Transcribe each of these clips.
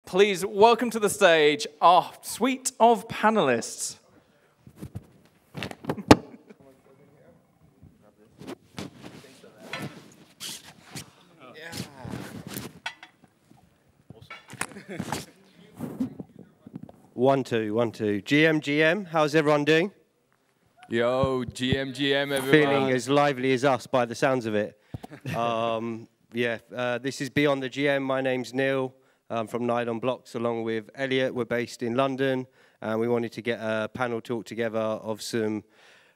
please welcome to the stage our suite of panelists. One, two. GM, how's everyone doing? Yo, GM, everyone. Feeling as lively as us by the sounds of it. This is Beyond the GM. My name's Neil. I'm from Nylon Blocks along with Elliot. We're based in London, and we wanted to get a panel talk together of some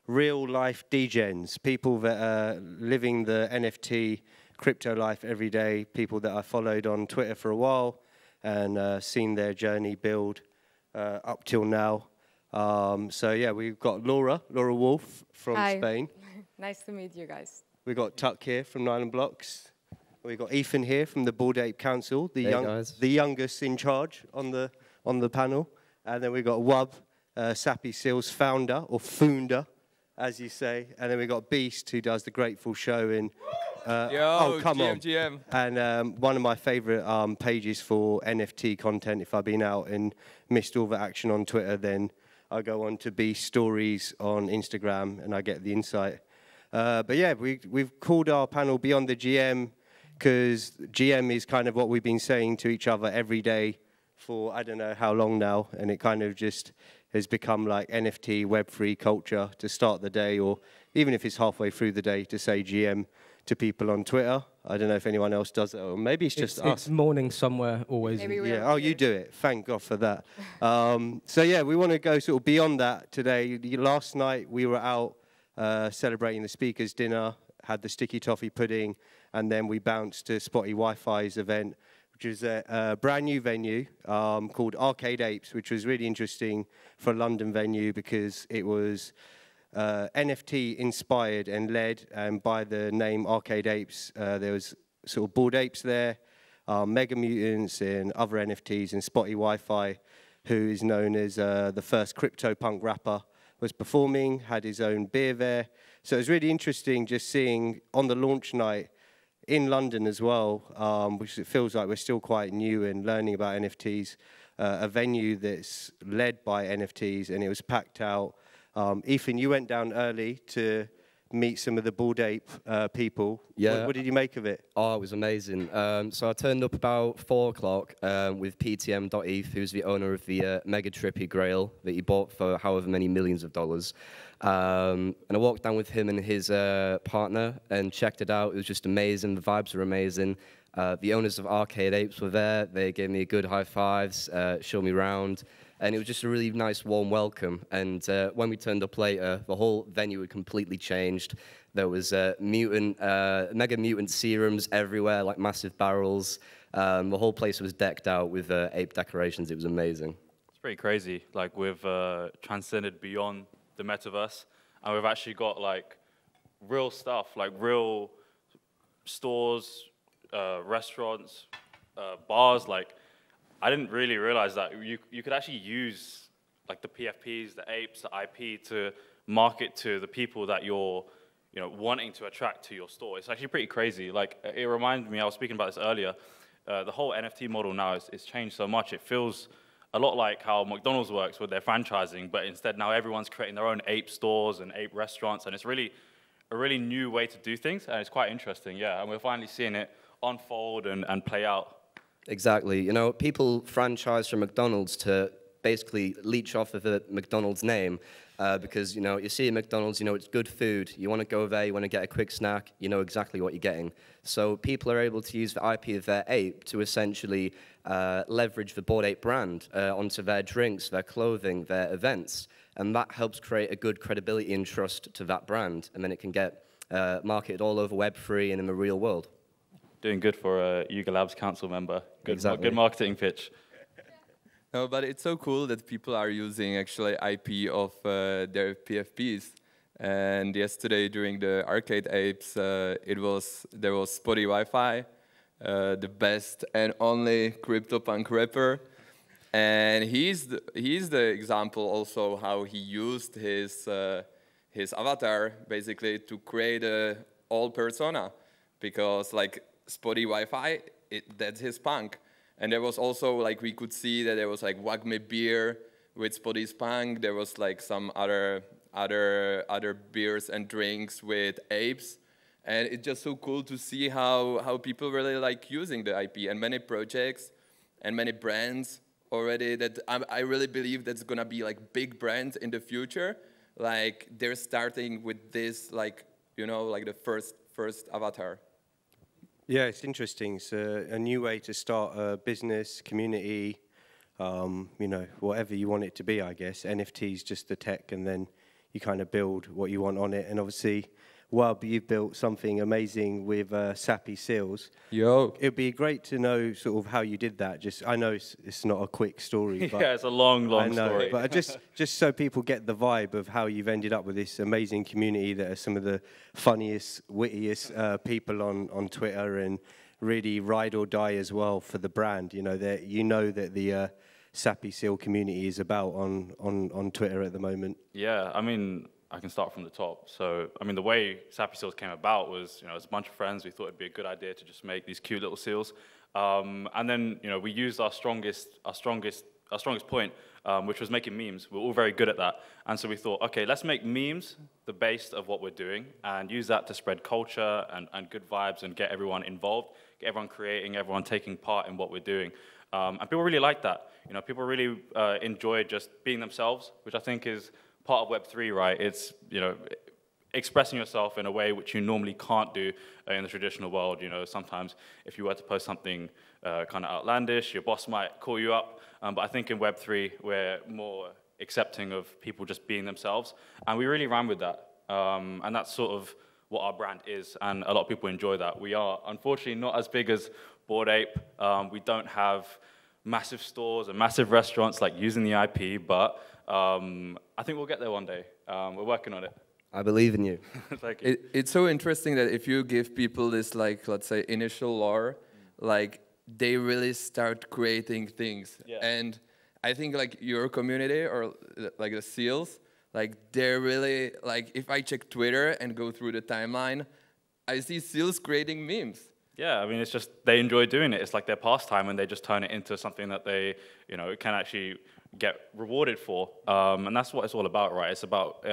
real-life degens, people that are living the NFT crypto life every day, people that I followed on Twitter for a while and seen their journey build up till now. We've got Laura Wolff from Spain. Nice to meet you guys. We've got Tuck here from Nylon Blocks. We've got Ethan here from the Bored Ape Council, the youngest in charge on the panel. And then we've got Wub, Sappy Seals founder, or founder, as you say. And then we've got Beast, who does the Grateful Show in... GM. And one of my favorite pages for NFT content, if I've been out and missed all the action on Twitter, then I go on to Beast Stories on Instagram and I get the insight. We've called our panel Beyond the GM because GM is kind of what we've been saying to each other every day for I don't know how long now, and it kind of just has become like NFT Web3 culture to start the day, or even if it's halfway through the day, to say GM to people on Twitter. I don't know if anyone else does it, or maybe it's just us. It's morning somewhere, always. You do it. Thank God for that. We want to go sort of beyond that today. Last night we were out celebrating the speakers' dinner, had the sticky toffee pudding, and then we bounced to Spotty Wi-Fi's event, which is a brand new venue called Arcade Apes, which was really interesting for a London venue because it was NFT inspired and led, and by the name Arcade Apes, there was sort of Bored Apes there, Mega Mutants and other NFTs, and Spotty Wi-Fi, who is known as the first CryptoPunk rapper, was performing, had his own beer there. So it was really interesting just seeing on the launch night in London as well, which it feels like we're still quite new and learning about NFTs, a venue that's led by NFTs, and it was packed out. Ethan, you went down early to meet some of the Bored Ape people. Yeah. What did you make of it? Oh, it was amazing. So I turned up about 4 o'clock with PTM.eth, who's the owner of the mega trippy grail that he bought for however many millions of dollars. And I walked down with him and his partner and checked it out. It was just amazing. The vibes were amazing. The owners of Arcade Apes were there. They gave me good high fives, showed me around. And it was just a really nice, warm welcome. And when we turned up later, the whole venue had completely changed. There was mega mutant serums everywhere, like massive barrels. The whole place was decked out with ape decorations. It was amazing. It's pretty crazy. Like, we've transcended beyond the metaverse, and we've actually got like real stuff, like real stores, restaurants, bars. Like, I didn't really realize that you could actually use like the PFPs, the apes, the IP to market to the people that you're wanting to attract to your store. It's actually pretty crazy. Like, it reminded me, I was speaking about this earlier, the whole NFT model now is changed so much. It feels a lot like how McDonald's works with their franchising, but instead now everyone's creating their own ape stores and ape restaurants, and it's really a really new way to do things, and it's quite interesting, yeah. And we're finally seeing it unfold and play out. Exactly. You know, people franchise from McDonald's to basically leech off of the McDonald's name because, you see a McDonald's, it's good food. You want to go there, you want to get a quick snack, you know exactly what you're getting. So people are able to use the IP of their ape to essentially leverage the Bored Ape brand onto their drinks, their clothing, their events. And that helps create a good credibility and trust to that brand. And then it can get marketed all over Web3 and in the real world. Doing good for a Yuga Labs council member. Exactly. Good marketing pitch. No, but it's so cool that people are using actually IP of their PFPs. And yesterday during the Arcade Apes, there was Spotty Wi-Fi, the best and only CryptoPunk rapper. And he's the example also how he used his avatar basically to create a all persona, because like Spotty Wi-Fi, that's his punk. And there was also, like, we could see that there was, like, Wagme beer with Spotty's Punk. There was, like, some other beers and drinks with apes. And it's just so cool to see how people really like using the IP, and many projects and many brands already that I really believe that's gonna be like big brands in the future. Like they're starting with this, like, you know, like the first avatar. Yeah, it's interesting. It's a new way to start a business, community, you know, whatever you want it to be, I guess. NFT's just the tech, and then you kind of build what you want on it. And obviously, Wub, you've built something amazing with Sappy Seals. Yo. It'd be great to know sort of how you did that. I know it's not a quick story. But yeah, it's a long story. But just so people get the vibe of how you've ended up with this amazing community that are some of the funniest, wittiest people on Twitter, and really ride or die as well for the brand. You know that the Sappy Seal community is about on Twitter at the moment. Yeah, I mean, I can start from the top. So, I mean, the way Sappy Seals came about was, you know, as a bunch of friends, we thought it'd be a good idea to just make these cute little seals. And then, you know, we used our strongest point, which was making memes. We're all very good at that. And so we thought, okay, let's make memes the base of what we're doing and use that to spread culture and good vibes and get everyone involved, get everyone creating, everyone taking part in what we're doing. And people really like that. You know, people really enjoy just being themselves, which I think is part of Web3, right? It's, you know, expressing yourself in a way which you normally can't do in the traditional world. You know, sometimes if you were to post something kind of outlandish, your boss might call you up. But I think in Web3, we're more accepting of people just being themselves. And we really ran with that. And that's sort of what our brand is. And a lot of people enjoy that. We are, unfortunately, not as big as Bored Ape. We don't have massive stores and massive restaurants like using the IP, but I think we'll get there one day. We're working on it. I believe in you. Thank you. It's so interesting that if you give people this, like, let's say, initial lore, like, they really start creating things. Yeah. And I think, like, your community, or, like, the seals, like, they're really, like, if I check Twitter and go through the timeline, I see seals creating memes. Yeah, I mean, it's just, they enjoy doing it. It's like their pastime, and they just turn it into something that they, you know, can actually get rewarded for. And that's what it's all about, right? It's about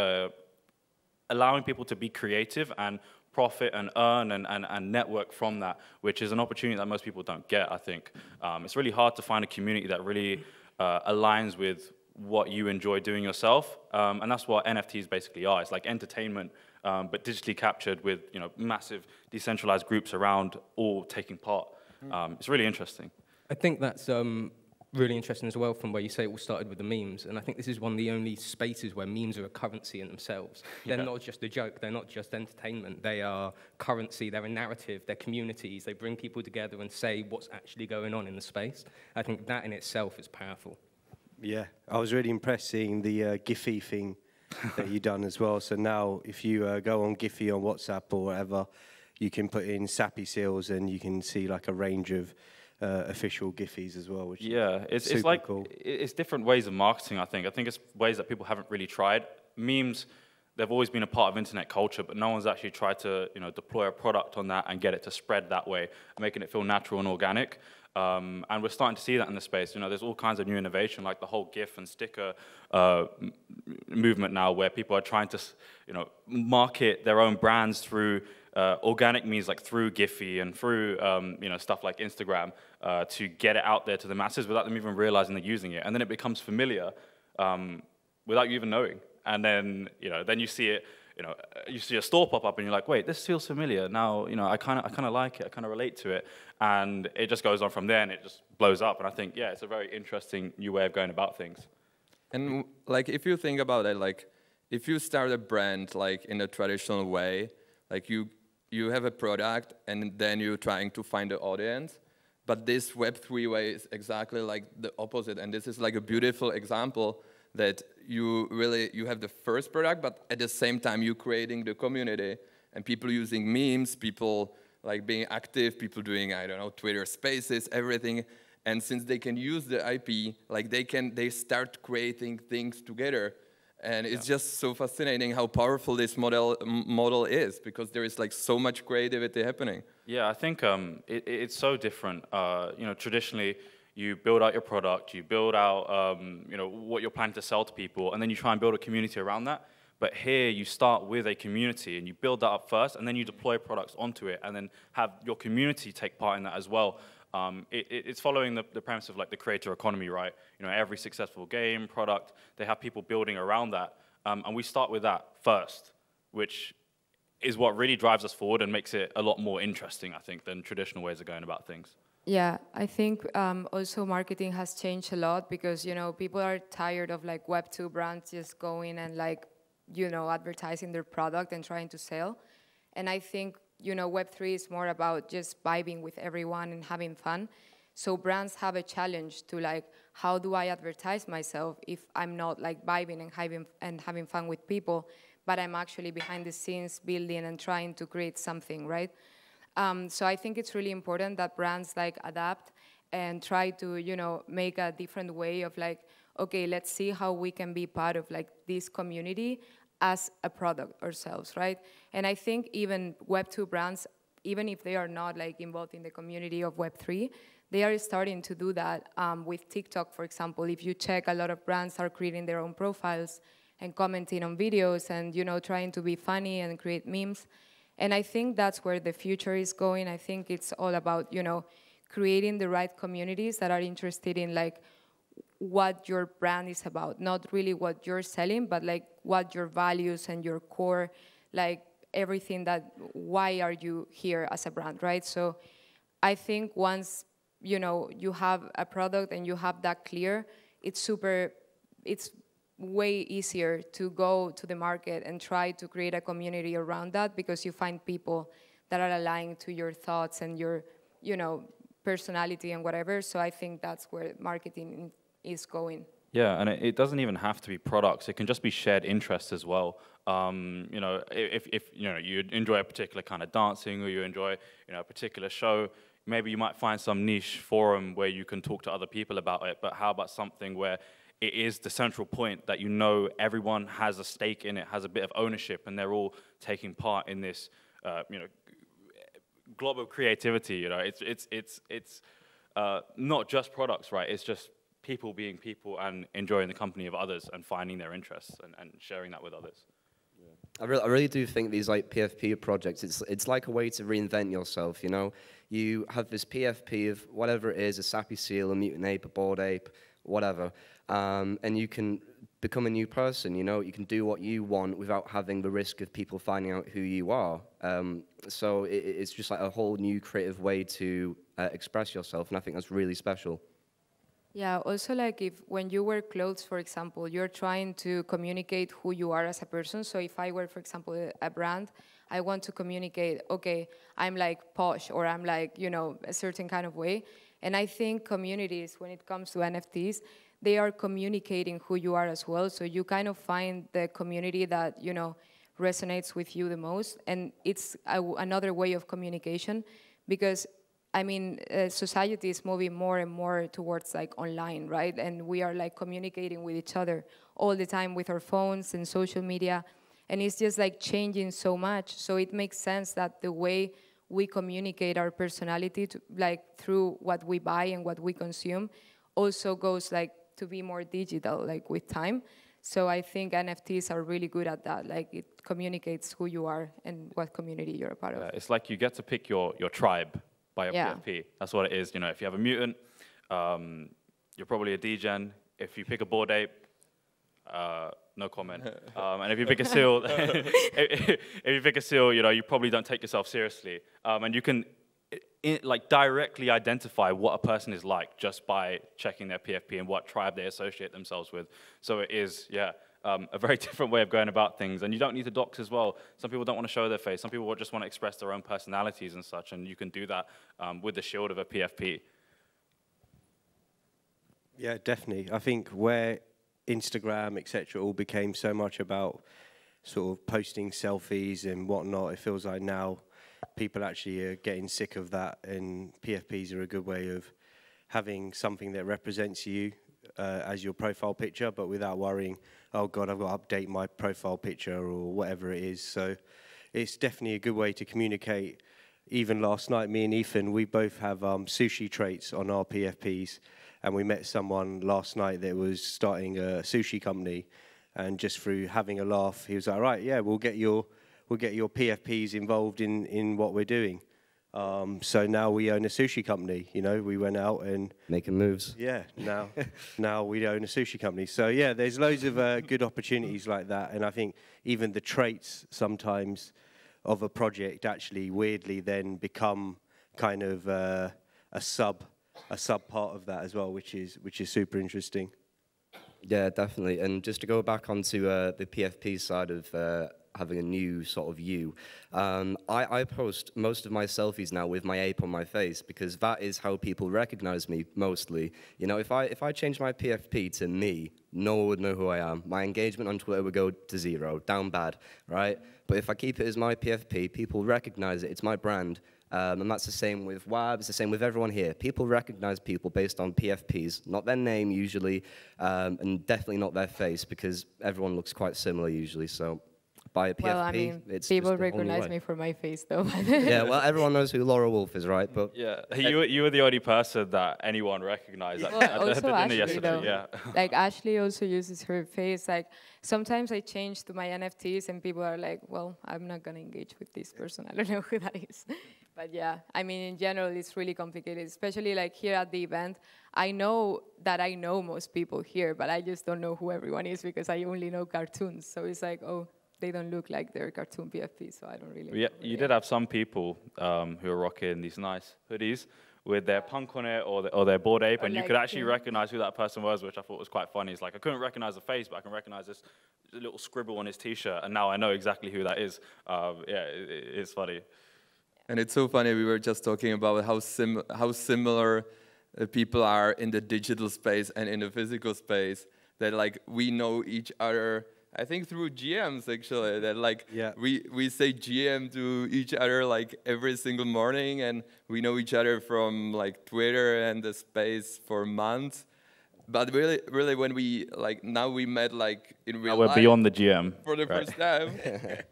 allowing people to be creative and profit and earn and network from that, which is an opportunity that most people don't get, I think. It's really hard to find a community that really aligns with what you enjoy doing yourself. And that's what NFTs basically are. It's like entertainment, but digitally captured with, you know, massive decentralized groups around all taking part. It's really interesting. I think that's really interesting as well, from where you say it all started with the memes. And I think this is one of the only spaces where memes are a currency in themselves. They're not just a joke. They're not just entertainment. They are currency. They're a narrative. They're communities. They bring people together and say what's actually going on in the space. I think that in itself is powerful. Yeah, I was really impressed seeing the Giphy thing that you done as well. So now if you go on Giphy on WhatsApp or whatever, you can put in Sappy Seals and you can see like a range of official Giphies as well, which is it's like cool. It's different ways of marketing. I think it's ways that people haven't really tried. Memes, they've always been a part of internet culture, but no one's actually tried to, you know, deploy a product on that and get it to spread that way, making it feel natural and organic. And we're starting to see that in the space. You know, there's all kinds of new innovation, like the whole GIF and sticker movement now, where people are trying to, you know, market their own brands through organic means, like through Giphy and through you know, stuff like Instagram, to get it out there to the masses without them even realizing they're using it. And then it becomes familiar without you even knowing. And then, you know, then you see it. You know, you see a store pop up and you're like, wait, this feels familiar. Now, you know, I kind of like it. I kind of relate to it. And it just goes on from there and it just blows up. And I think, yeah, it's a very interesting new way of going about things. And like, if you think about it, like, if you start a brand like in a traditional way, like you have a product and then you're trying to find an audience, but this Web3 way is exactly like the opposite. And this is like a beautiful example that you have the first product, but at the same time you're creating the community and people using memes, people like being active, people doing, I don't know, Twitter Spaces, everything. And since they can use the IP, like they start creating things together. And it's just so fascinating how powerful this model is, because there is like so much creativity happening. Yeah, I think it's so different. You know, traditionally, you build out your product, you build out you know, what you're planning to sell to people, and then you try and build a community around that. But here you start with a community and you build that up first, and then you deploy products onto it, and then have your community take part in that as well. It's following the premise of like the creator economy, right? You know, every successful game, product, they have people building around that. And we start with that first, which is what really drives us forward and makes it a lot more interesting, I think, than traditional ways of going about things. Yeah, I think also marketing has changed a lot because, you know, people are tired of like Web2 brands just going and like, you know, advertising their product and trying to sell. And I think, you know, Web3 is more about just vibing with everyone and having fun. So brands have a challenge to like, how do I advertise myself if I'm not like vibing and having fun with people, but I'm actually behind the scenes building and trying to create something, right? So I think it's really important that brands like adapt and try to, you know, make a different way of like, okay, let's see how we can be part of like this community as a product ourselves, right? And I think even Web2 brands, even if they are not like involved in the community of Web3, they are starting to do that with TikTok, for example. If you check, a lot of brands are creating their own profiles and commenting on videos and, you know, trying to be funny and create memes. And I think that's where the future is going. I think it's all about, you know, creating the right communities that are interested in like what your brand is about, not really what you're selling, but like what your values and your core, like everything that, why are you here as a brand, right? So I think once, you know, you have a product and you have that clear, it's way easier to go to the market and try to create a community around that because you find people that are aligned to your thoughts and your, you know, personality and whatever. So I think that's where marketing is going. Yeah, and it doesn't even have to be products. It can just be shared interests as well. You know, if you know you enjoy a particular kind of dancing or you enjoy, you know, a particular show, maybe you might find some niche forum where you can talk to other people about it. But how about something where it is the central point that, you know, everyone has a stake in it, has a bit of ownership, and they're all taking part in this, you know, global creativity. You know, it's not just products, right? It's just people being people and enjoying the company of others and finding their interests and sharing that with others. I really do think these like PFP projects, it's like a way to reinvent yourself, you know? You have this PFP of whatever it is, a sappy seal, a mutant ape, a bored ape, whatever, and you can become a new person, you know? You can do what you want without having the risk of people finding out who you are. So it's just like a whole new creative way to express yourself, and I think that's really special. Yeah, also like when you wear clothes, for example, you're trying to communicate who you are as a person. So if I wear, for example, a brand, I want to communicate, okay, I'm like posh or I'm like, you know, a certain kind of way. And I think communities, when it comes to NFTs, they are communicating who you are as well. So you kind of find the community that, you know, resonates with you the most. And it's another way of communication because I mean, society is moving more and more towards like online, right? And we are like communicating with each other all the time with our phones and social media. And it's just like changing so much. So it makes sense that the way we communicate our personality to, like through what we buy and what we consume also goes like to be more digital, like with time. So I think NFTs are really good at that. Like it communicates who you are and what community you're a part of. It's like you get to pick your tribe by a PFP. That's what it is. You know, if you have a mutant, you're probably a degen. If you pick a bored ape, no comment. And if you pick a seal, if you pick a seal, you know, you probably don't take yourself seriously. And you can like directly identify what a person is like just by checking their PFP and what tribe they associate themselves with. So it is, yeah, a very different way of going about things. And you don't need to dox as well. Some people don't want to show their face. Some people just want to express their own personalities and such. And you can do that with the shield of a PFP. Yeah, definitely. I think where Instagram, etc., all became so much about sort of posting selfies and whatnot, it feels like now people actually are getting sick of that, and PFPs are a good way of having something that represents you as your profile picture, but without worrying, oh God, I've got to update my profile picture or whatever it is. So it's definitely a good way to communicate. Even last night, me and Ethan, we both have sushi traits on our PFPs, And we met someone last night that was starting a sushi company, and just through having a laugh, he was like, right, yeah, we'll get your PFPs involved in what we're doing. So now we own a sushi company. You know, we went out and making moves. Yeah, now we own a sushi company. So yeah, there's loads of good opportunities like that, and I think even the traits sometimes of a project actually weirdly then become kind of a sub part of that as well, which is super interesting. Yeah, definitely. And just to go back onto the PFP side of having a new sort of you, I post most of my selfies now with my ape on my face, because that is how people recognize me mostly. You know, if I change my PFP to me, no one would know who I am. My engagement on Twitter would go to 0, down bad, right? But if I keep it as my PFP, people recognize it. It's my brand. And that's the same with WAB, it's the same with everyone here. People recognize people based on PFPs, not their name usually, and definitely not their face, because everyone looks quite similar usually. So by a PFP, well, I mean, it's people just the only recognize way. me for my face, though. Yeah, well, everyone knows who Laura Wolff is, right? But yeah, you were the only person that anyone recognized at also the dinner Ashley, yesterday. though. Yeah. Like Ashley also uses her face. Like sometimes I change to my NFTs and people are like, well, I'm not gonna engage with this person. I don't know who that is. But yeah, I mean, in general, it's really complicated, especially like here at the event. I know that I know most people here, but I just don't know who everyone is because I only know cartoons. So it's like, oh, they don't look like they're cartoon PFP, so I don't really. Yeah, you did have some people who are rocking these nice hoodies with their punk on it or their Bored Ape, and you could actually recognize who that person was, which I thought was quite funny. It's like I couldn't recognize the face, but I can recognize this little scribble on his T-shirt, and now I know exactly who that is. Yeah, it's funny. And it's so funny, we were just talking about how similar people are in the digital space and in the physical space, that like we know each other, I think through GMs actually, that like we say GM to each other like every single morning, and we know each other from like Twitter and the space for months. But really, when we now we met like in real life. We're beyond the GM for the first time,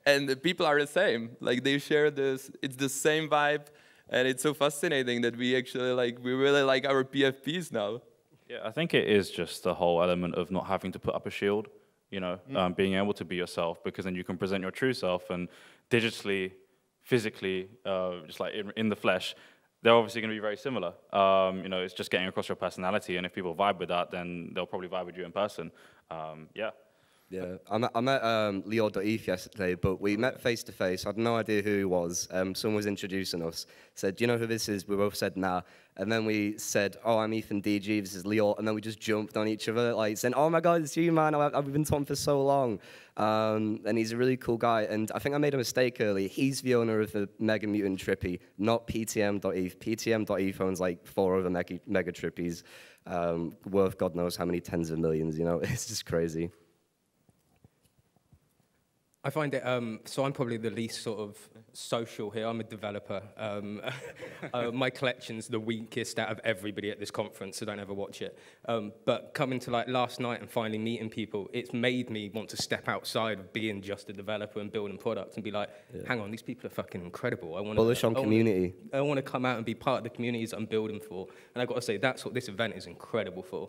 and the people are the same. Like they share this. It's the same vibe, and it's so fascinating that we actually we really like our PFPs now. Yeah, I think it is just the whole element of not having to put up a shield. You know, being able to be yourself, because then you can present your true self, and digitally, physically, just like in the flesh. They're obviously going to be very similar. You know, it's just getting across your personality, and if people vibe with that, then they'll probably vibe with you in person. Yeah. Yeah, I met E-labs.eth yesterday, but we met face to face. I had no idea who he was. Someone was introducing us. Said, "Do you know who this is?" We both said, "Nah." And then we said, "Oh, I'm EthanDG. This is Leo." And then we just jumped on each other, like saying, "Oh my God, it's you, man! I've been talking for so long." And he's a really cool guy. And I think I made a mistake earlier. He's the owner of the Mega Mutant Trippy, not PTM.eth. PTM.eth owns like 4 other Mega Trippies, worth God knows how many tens of millions. You know, it's just crazy. I find it, so I'm probably the least sort of social here. I'm a developer. My collection's the weakest out of everybody at this conference, so don't ever watch it. But coming to like last night and finally meeting people, it's made me want to step outside of being just a developer and building products and be like, hang on, these people are fucking incredible. I want bullish on community. I want to come out and be part of the communities I'm building for. And I've got to say, that's what this event is incredible for.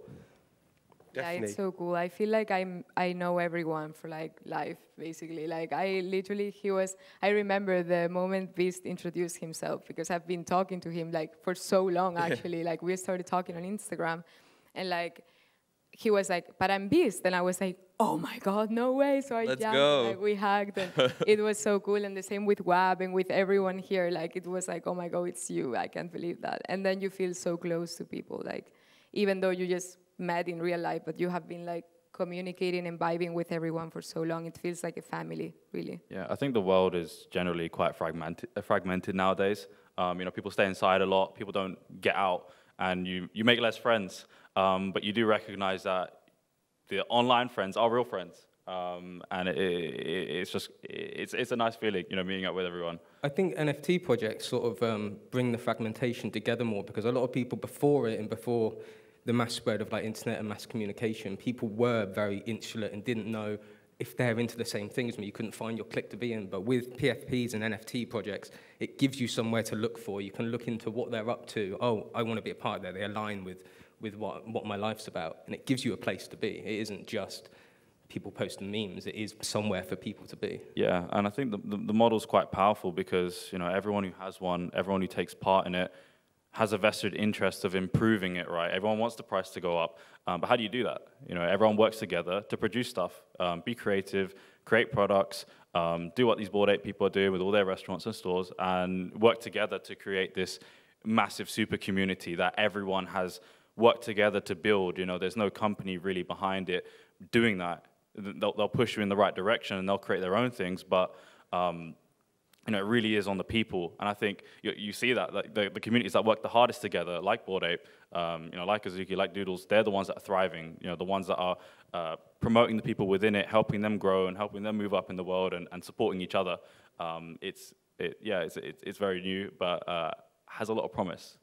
Definitely. Yeah, it's so cool. I feel like I know everyone for like life, basically. Like I remember the moment Beast introduced himself, because I've been talking to him like for so long actually. Like we started talking on Instagram, and like he was like, "But I'm Beast," and I was like, "Oh my God, no way!" So I Let's jumped, go. like we hugged, and it was so cool. And the same with WAB and with everyone here. Like it was like, "Oh my God, it's you! I can't believe that." And then you feel so close to people, like even though you just met in real life, but you have been like communicating and vibing with everyone for so long. It feels like a family, really. Yeah, I think the world is generally quite fragmented nowadays. You know, people stay inside a lot. People don't get out, and you make less friends. But you do recognize that the online friends are real friends, and it's a nice feeling, you know, meeting up with everyone. I think NFT projects sort of bring the fragmentation together more, because a lot of people before it and before the mass spread of like internet and mass communication, people were very insular and didn't know if they're into the same thing as me. You couldn't find your clique to be in. But with PFPs and NFT projects, it gives you somewhere to look for. You can look into what they're up to. Oh, I want to be a part of that. They align with with what my life's about. And it gives you a place to be. It isn't just people posting memes. It is somewhere for people to be. Yeah, and I think the model's quite powerful because, you know, everyone who has one, everyone who takes part in it has a vested interest of improving it, right? Everyone wants the price to go up, but how do you do that? You know, everyone works together to produce stuff, be creative, create products, do what these Bored Ape people are doing with all their restaurants and stores, and work together to create this massive super community that everyone has worked together to build. You know, there's no company really behind it doing that. They'll push you in the right direction and they'll create their own things, but you know, it really is on the people. And I think you see that, like the communities that work the hardest together, like Bored Ape, you know, like Azuki, like Doodles, they're the ones that are thriving. You know, the ones that are promoting the people within it, helping them grow and helping them move up in the world and supporting each other. It's very new, but has a lot of promise.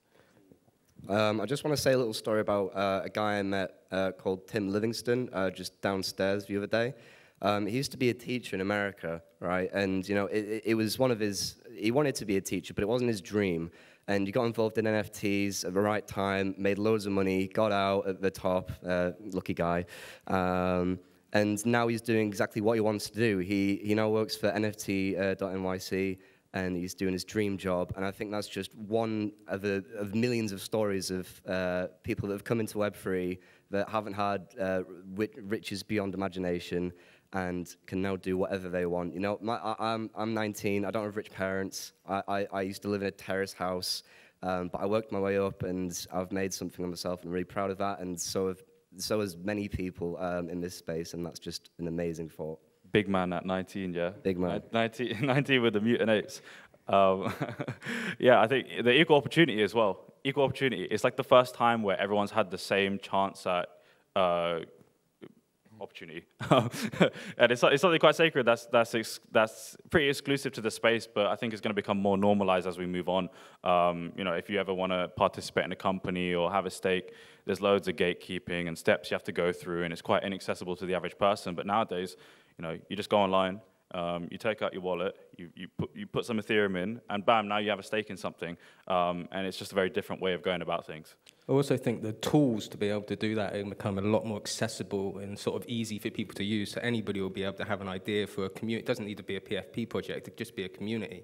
I just want to say a little story about a guy I met called Tim Livingston just downstairs the other day. He used to be a teacher in America, right? And, you know, it was one of his, he wanted to be a teacher, but it wasn't his dream. And he got involved in NFTs at the right time, made loads of money, got out at the top, lucky guy. And now he's doing exactly what he wants to do. He now works for NFT.NYC, and he's doing his dream job. And I think that's just one of millions of stories of people that have come into Web3 that haven't had riches beyond imagination and can now do whatever they want. You know, I'm 19, I don't have rich parents. I used to live in a terrace house, but I worked my way up and I've made something of myself, and I'm really proud of that, and so has many people in this space, and that's just an amazing thought. Big man at 19, yeah? Big man. 19 with the mutant apes. Yeah, I think the equal opportunity as well. Equal opportunity, it's like the first time where everyone's had the same chance at opportunity. And it's something quite sacred that's pretty exclusive to the space, but I think it's going to become more normalized as we move on. You know, if you ever want to participate in a company or have a stake, there's loads of gatekeeping and steps you have to go through, and it's quite inaccessible to the average person. But nowadays, you know, you just go online, you take out your wallet, you put some Ethereum in, and bam, now you have a stake in something. And it's just a very different way of going about things. I also think the tools to be able to do that have become a lot more accessible and sort of easy for people to use. So anybody will be able to have an idea for a community. It doesn't need to be a PFP project. It could just be a community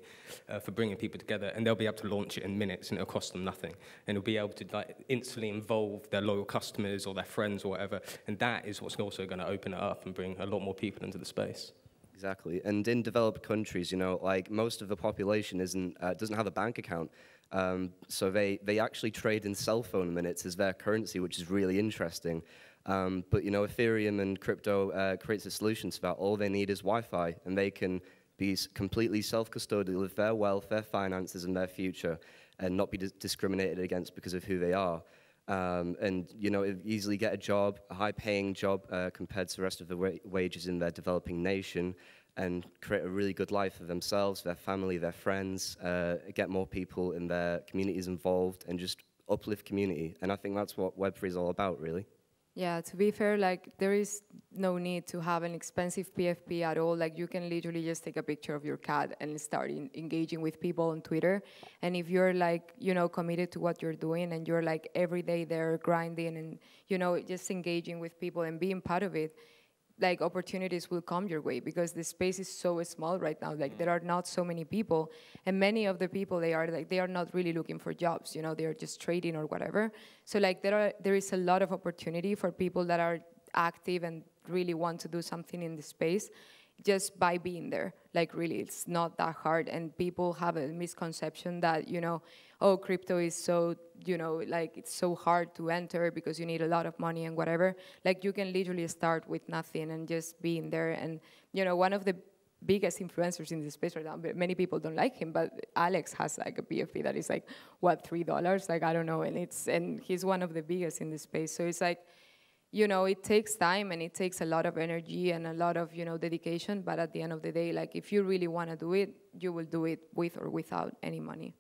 for bringing people together. And they'll be able to launch it in minutes, and it'll cost them nothing. And they'll be able to like, instantly involve their loyal customers or their friends or whatever. And that is what's also going to open it up and bring a lot more people into the space. Exactly, and in developed countries, you know, like most of the population doesn't have a bank account, so they actually trade in cell phone minutes as their currency, which is really interesting. But you know, Ethereum and crypto creates a solution to that. All they need is Wi-Fi, and they can be completely self-custodial of their wealth, their finances, and their future, and not be discriminated against because of who they are. And, you know, easily get a job, a high-paying job compared to the rest of the wages in their developing nation, and create a really good life for themselves, their family, their friends, get more people in their communities involved, and just uplift community. And I think that's what Web3 is all about, really. Yeah, to be fair, like, there is no need to have an expensive PFP at all. Like, you can literally just take a picture of your cat and start engaging with people on Twitter. And if you're, like, you know, committed to what you're doing, and you're, like, every day there grinding and, you know, just engaging with people and being part of it, like, opportunities will come your way, because the space is so small right now. Like, there are not so many people, and many of the people, they are not really looking for jobs, you know, they are just trading or whatever. So, like, there is a lot of opportunity for people that are active and really want to do something in the space, just by being there. Like, really, it's not that hard. And people have a misconception that, you know, oh, crypto is so, you know, like, it's so hard to enter because you need a lot of money and whatever. Like, you can literally start with nothing and just being there. And, you know, one of the biggest influencers in the space right now, but many people don't like him, but Alex has, like, a PFP that is, like, what, $3? Like, I don't know. And he's one of the biggest in the space. So it's like, you know, it takes time and it takes a lot of energy and a lot of, you know, dedication. But at the end of the day, like, if you really want to do it, you will do it with or without any money.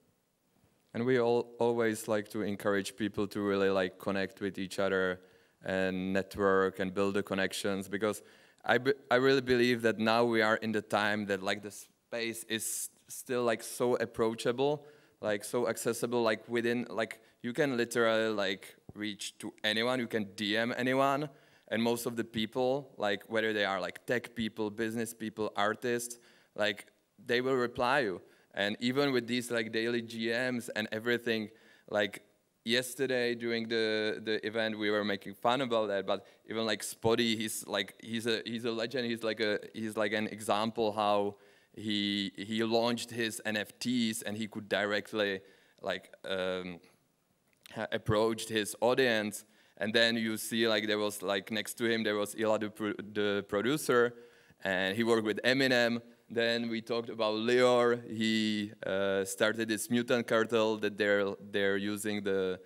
And we always like to encourage people to really like connect with each other and network and build the connections, because I really believe that now we are in the time that like the space is still like so approachable, like so accessible, like within, like you can literally like reach to anyone. You can DM anyone, and most of the people, like whether they are like tech people, business people, artists, like they will reply you. And even with these like daily GMs and everything, like yesterday during the event we were making fun about that, but even like Spotty, he's a legend. He's like an example how he launched his NFTs and he could directly like approached his audience. And then you see like there was like next to him there was Ila the producer, and he worked with Eminem. Then we talked about Leor. He started this mutant cartel that they're using the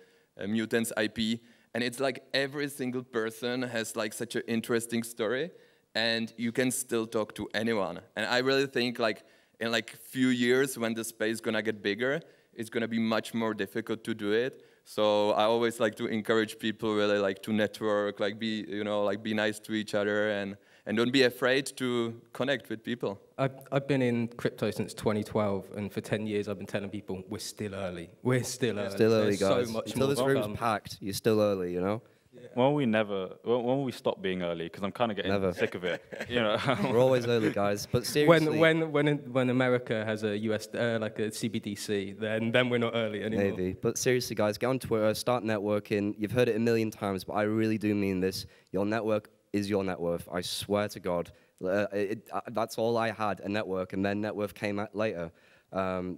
Mutants IP, and it's like every single person has like such an interesting story, and you can still talk to anyone. And I really think like in like few years when the space is gonna get bigger, it's gonna be much more difficult to do it. So I always like to encourage people really like to network, like be nice to each other, and don't be afraid to connect with people. I've been in crypto since 2012, and for 10 years I've been telling people we're still early. We're still early. Still early, guys. So much Until more this room's packed, you're still early, you know? Yeah. When we stop being early? Because I'm kind of getting sick of it. You know, we're always early, guys. But seriously, when America has a US like a CBDC, then we're not early anymore. Maybe. But seriously, guys, get on Twitter, start networking. You've heard it a million times, but I really do mean this. Your network is your net worth. I swear to God. That's all I had, a network, and then net worth came out later.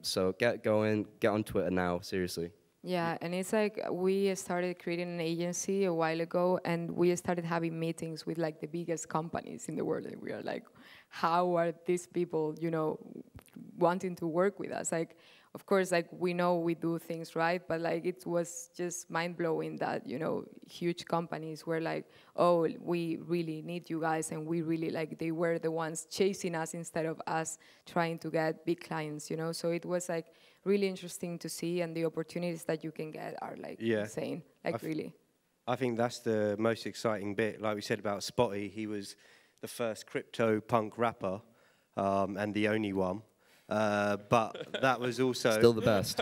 So get going, get on Twitter now. Seriously. Yeah, and it's like we started creating an agency a while ago, and we started having meetings with like the biggest companies in the world, and we are like, how are these people, wanting to work with us? Like, of course, like we know we do things right, but like it was just mind-blowing that, huge companies were like, oh, we really need you guys, and we really like, they were the ones chasing us instead of us trying to get big clients, So it was like really interesting to see, and the opportunities that you can get are like insane, like really. I think that's the most exciting bit. Like we said about Spotty, he was the first crypto punk rapper and the only one. But that was also still the best.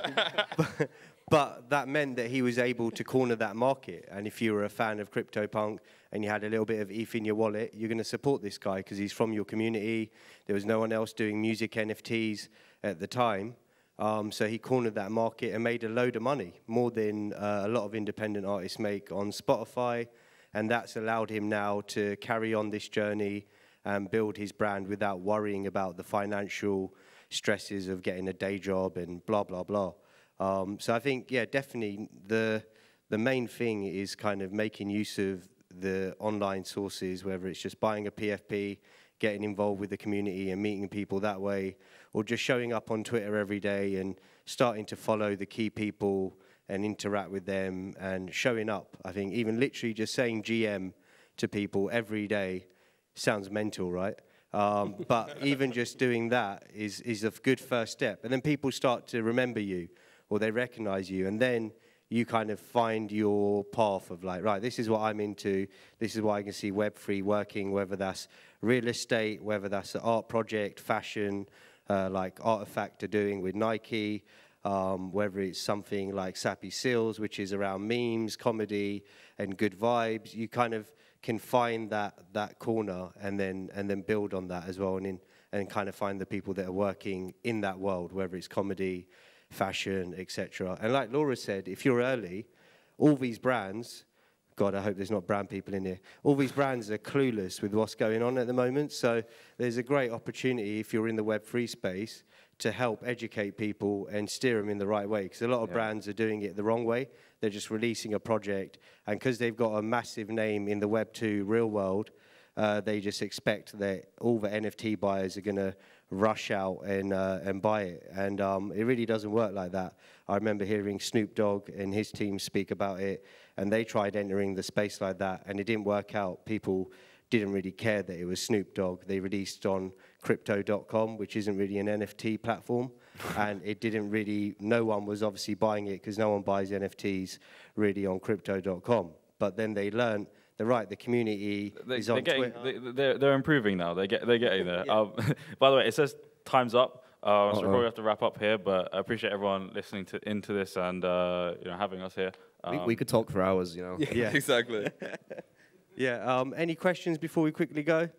but that meant that he was able to corner that market. And if you were a fan of CryptoPunk and you had a little bit of ETH in your wallet, you're going to support this guy because he's from your community. There was no one else doing music NFTs at the time. So he cornered that market and made a load of money, more than a lot of independent artists make on Spotify. And that's allowed him now to carry on this journey and build his brand without worrying about the financial stresses of getting a day job and blah, blah, blah. So I think, yeah, definitely the main thing is kind of making use of the online sources, whether it's just buying a PFP, getting involved with the community and meeting people that way, or just showing up on Twitter every day and starting to follow the key people and interact with them and showing up. I think even literally just saying GM to people every day sounds mental, right? But even just doing that is a good first step. And then people start to remember you, or they recognize you, and then you kind of find your path of like, right, this is what I'm into, this is what I can see Web3 working, whether that's real estate, whether that's an art project, fashion, like Artifact are doing with Nike, whether it's something like Sappy Seals, which is around memes, comedy, and good vibes. You kind of can find that corner and then build on that as well, and kind of find the people that are working in that world, whether it's comedy, fashion, etc. And like Laura said, if you're early, all these brands, God, I hope there's not brand people in here, all these brands are clueless with what's going on at the moment. So there's a great opportunity if you're in the Web3 space to help educate people and steer them in the right way, because a lot of brands are doing it the wrong way. They're just releasing a project, and because they've got a massive name in the Web2 real world, they just expect that all the NFT buyers are going to rush out and buy it. And it really doesn't work like that. I remember hearing Snoop Dogg and his team speak about it, and they tried entering the space like that, and it didn't work out. People didn't really care that it was Snoop Dogg. They released on crypto.com, which isn't really an NFT platform, and it didn't really, no one was obviously buying it because no one buys NFTs really on crypto.com. But then they learned the community is on Twitter. They're improving now. They're getting there. Yeah. By the way, it says time's up. So we probably have to wrap up here. But I appreciate everyone listening into this and having us here. We could talk for hours, you know. Yeah. Exactly. Yeah. Any questions before we quickly go?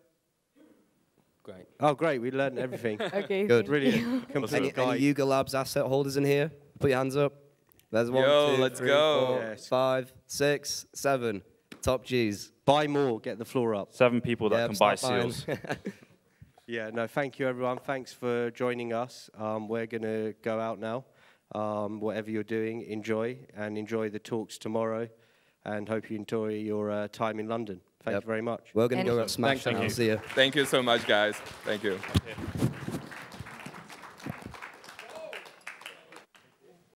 Great. Oh, great. We learned everything. Okay. Good. Brilliant. Complete Any guide. Yuga Labs asset holders in here? Put your hands up. There's one, Yo, 2, let's 3, go. 4, Yes. 5, 6, 7. Top G's. Buy more. Get the floor up. 7 people that can buy stop buying. seals. Yeah, no, thank you, everyone. Thanks for joining us. We're going to go out now. Whatever you're doing, enjoy, and enjoy the talks tomorrow, and hope you enjoy your time in London. Thank you very much. We're going to go Thank at Smash Thank now. you. See ya. Thank you so much, guys. Thank you.